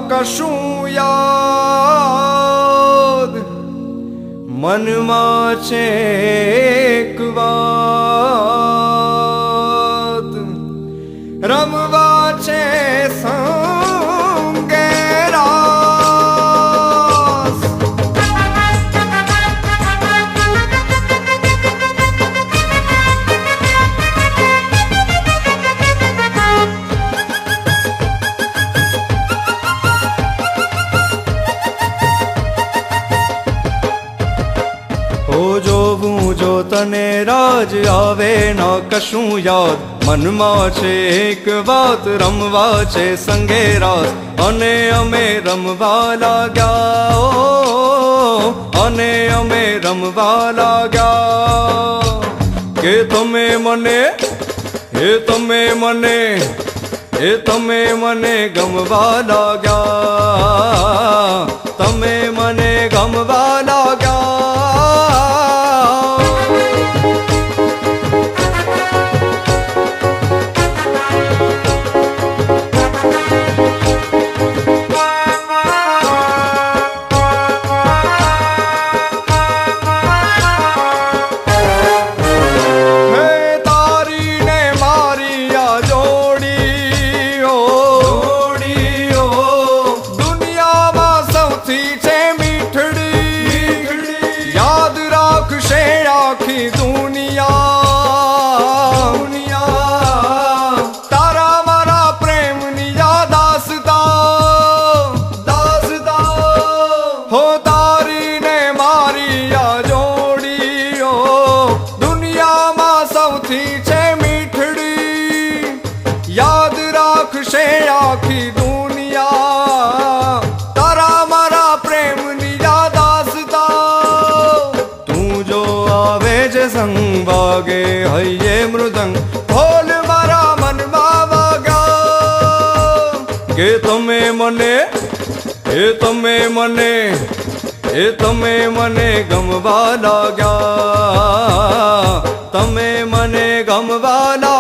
કશું યાદ મનમાં છે એક વાત, રમવા છે સંગે રાસ. જોવું જો તને રાજ આવે ન કશું યાદ, મનમાં છે એક વાત, રમવા છે સંગે રાસ. અને અમે રમવા લાગ્યા, અને અમે રમવા લાગ્યા. કે તમે મને, હે તમે મને, હે તમે મને ગમવા લાગ્યા, તમે મને ગમવા લાગ્યા. આખી દુનિયા તારા મારા પ્રેમની યાદ દાસતા હો. તારી ને મારી આ જોડીઓ દુનિયામાં સૌથી છે મીઠડી, યાદ રાખશે આખી દુનિયા તારા મારા પ્રેમની યાદ દાસતા. સંગ વાગે હૈયે મૃદંગ, ઢોલ મારા મનમાં વાગ્યા. કે તમે મને, હે તમે મને, હે તમે મને ગમવા લાગ્યા, તમે મને ગમવા લાગ્યા.